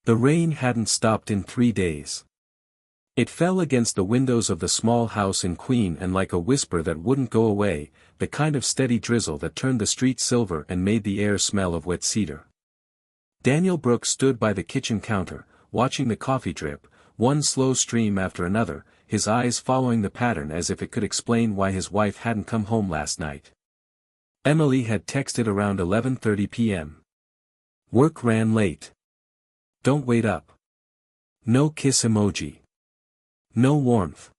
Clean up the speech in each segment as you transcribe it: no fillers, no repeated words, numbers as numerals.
The rain hadn't stopped in 3 days. It fell against the windows of the small house in Queen and like a whisper that wouldn't go away, the kind of steady drizzle that turned the street silver and made the air smell of wet cedar. Daniel Brooks stood by the kitchen counter, watching the coffee drip, one slow stream after another, his eyes following the pattern as if it could explain why his wife hadn't come home last night. Emily had texted around 11:30 p.m. Work ran late. Don't wait up. No kiss emoji. No warmth.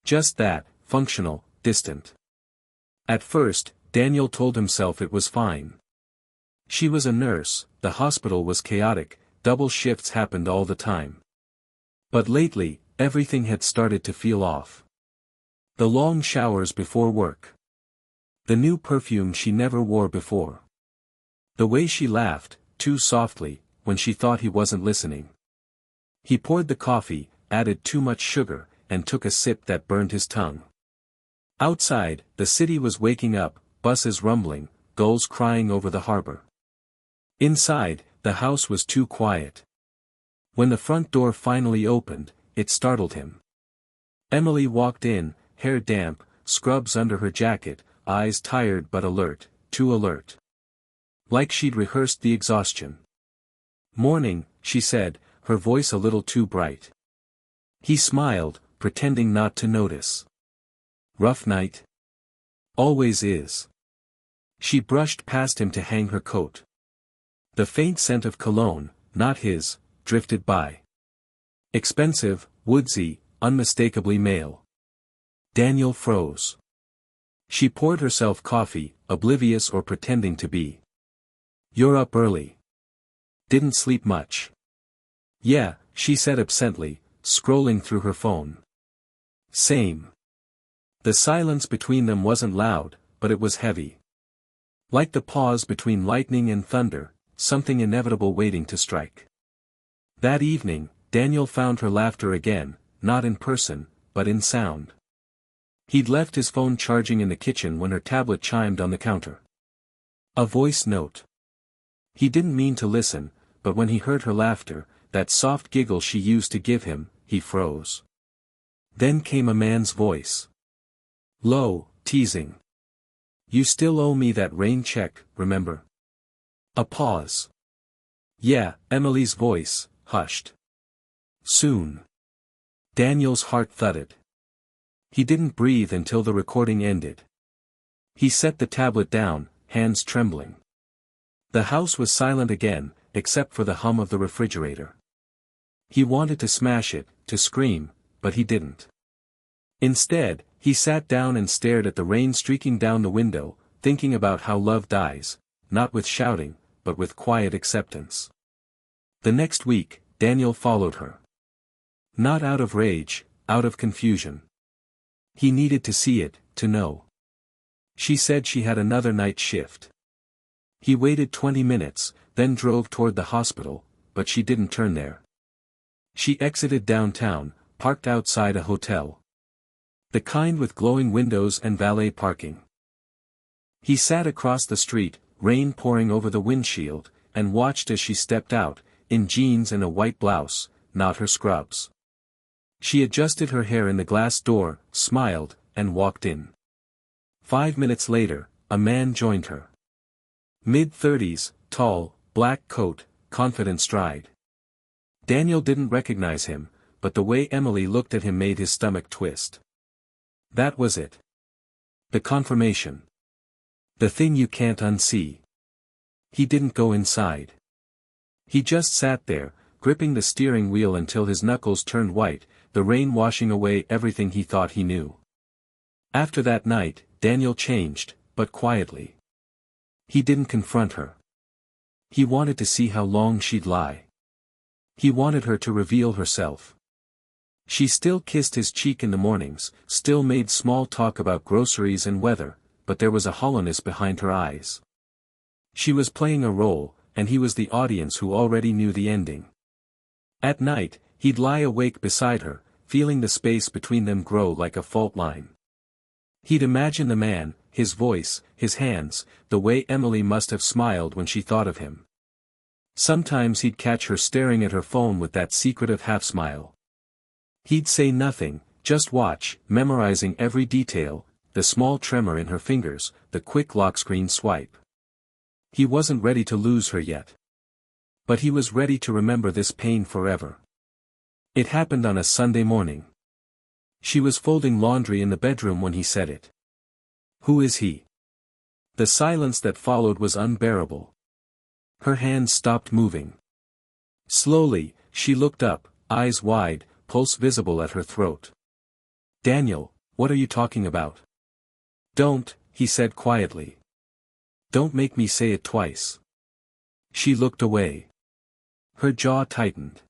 Just that, functional, distant. At first, Daniel told himself it was fine. She was a nurse, the hospital was chaotic, double shifts happened all the time. But lately, everything had started to feel off. The long showers before work. The new perfume she never wore before. The way she laughed, too softly, when she thought he wasn't listening. He poured the coffee, added too much sugar, and took a sip that burned his tongue. Outside, the city was waking up, buses rumbling, gulls crying over the harbor. Inside, the house was too quiet. When the front door finally opened, it startled him. Emily walked in, hair damp, scrubs under her jacket, eyes tired but alert, too alert. Like she'd rehearsed the exhaustion. "Morning," she said, her voice a little too bright. He smiled, pretending not to notice. "Rough night?" "Always is." She brushed past him to hang her coat. The faint scent of cologne, not his, drifted by. Expensive, woodsy, unmistakably male. Daniel froze. She poured herself coffee, oblivious or pretending to be. "You're up early. Didn't sleep much." "Yeah," she said absently, scrolling through her phone. "Same." The silence between them wasn't loud, but it was heavy. Like the pause between lightning and thunder, something inevitable waiting to strike. That evening, Daniel found her laughter again, not in person, but in sound. He'd left his phone charging in the kitchen when her tablet chimed on the counter. A voice note. He didn't mean to listen, but when he heard her laughter, that soft giggle she used to give him, he froze. Then came a man's voice. Low, teasing. "You still owe me that rain check, remember?" A pause. "Yeah," Emily's voice, hushed. "Soon." Daniel's heart thudded. He didn't breathe until the recording ended. He set the tablet down, hands trembling. The house was silent again, except for the hum of the refrigerator. He wanted to smash it, to scream, but he didn't. Instead, he sat down and stared at the rain streaking down the window, thinking about how love dies, not with shouting, but with quiet acceptance. The next week, Daniel followed her. Not out of rage, out of confusion. He needed to see it, to know. She said she had another night shift. He waited 20 minutes, then drove toward the hospital, but she didn't turn there. She exited downtown, parked outside a hotel. The kind with glowing windows and valet parking. He sat across the street, rain pouring over the windshield, and watched as she stepped out, in jeans and a white blouse, not her scrubs. She adjusted her hair in the glass door, smiled, and walked in. 5 minutes later, a man joined her. Mid-30s, tall, black coat, confident stride. Daniel didn't recognize him, but the way Emily looked at him made his stomach twist. That was it. The confirmation. The thing you can't unsee. He didn't go inside. He just sat there, gripping the steering wheel until his knuckles turned white, the rain washing away everything he thought he knew. After that night, Daniel changed, but quietly. He didn't confront her. He wanted to see how long she'd lie. He wanted her to reveal herself. She still kissed his cheek in the mornings, still made small talk about groceries and weather, but there was a hollowness behind her eyes. She was playing a role, and he was the audience who already knew the ending. At night, he'd lie awake beside her, feeling the space between them grow like a fault line. He'd imagine the man, his voice, his hands, the way Emily must have smiled when she thought of him. Sometimes he'd catch her staring at her phone with that secretive half-smile. He'd say nothing, just watch, memorizing every detail, the small tremor in her fingers, the quick lock screen swipe. He wasn't ready to lose her yet. But he was ready to remember this pain forever. It happened on a Sunday morning. She was folding laundry in the bedroom when he said it. "Who is he?" The silence that followed was unbearable. Her hands stopped moving. Slowly, she looked up, eyes wide, pulse visible at her throat. "Daniel, what are you talking about?" "Don't," he said quietly. "Don't make me say it twice." She looked away. Her jaw tightened.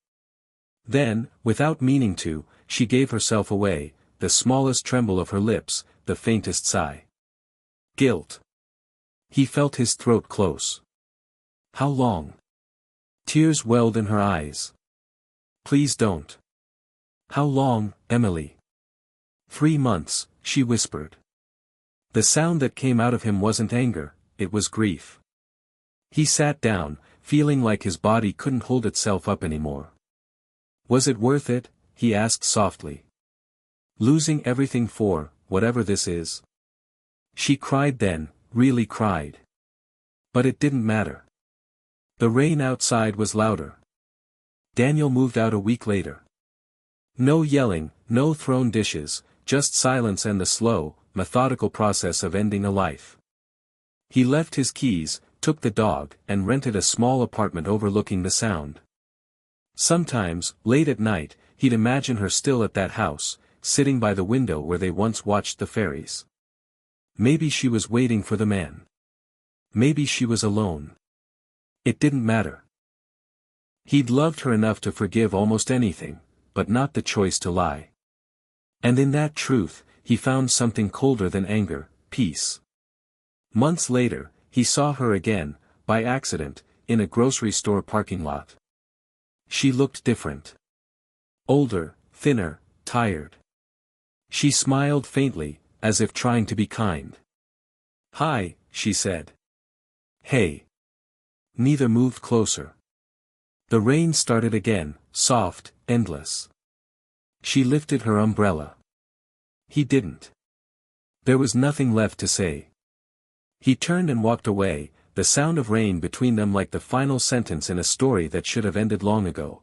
Then, without meaning to, she gave herself away, the smallest tremble of her lips, the faintest sigh. Guilt. He felt his throat close. "How long?" Tears welled in her eyes. "Please don't." "How long, Emily?" 3 months, she whispered. The sound that came out of him wasn't anger, it was grief. He sat down, feeling like his body couldn't hold itself up anymore. "Was it worth it?" he asked softly. "Losing everything for, whatever this is?" She cried then, really cried. But it didn't matter. The rain outside was louder. Daniel moved out a week later. No yelling, no thrown dishes, just silence and the slow, methodical process of ending a life. He left his keys, took the dog, and rented a small apartment overlooking the Sound. Sometimes, late at night, he'd imagine her still at that house, sitting by the window where they once watched the ferries. Maybe she was waiting for the man. Maybe she was alone. It didn't matter. He'd loved her enough to forgive almost anything, but not the choice to lie. And in that truth, he found something colder than anger, peace. Months later, he saw her again, by accident, in a grocery store parking lot. She looked different. Older, thinner, tired. She smiled faintly, as if trying to be kind. "Hi," she said. "Hey." Neither moved closer. The rain started again, soft, endless. She lifted her umbrella. He didn't. There was nothing left to say. He turned and walked away, the sound of rain between them like the final sentence in a story that should have ended long ago.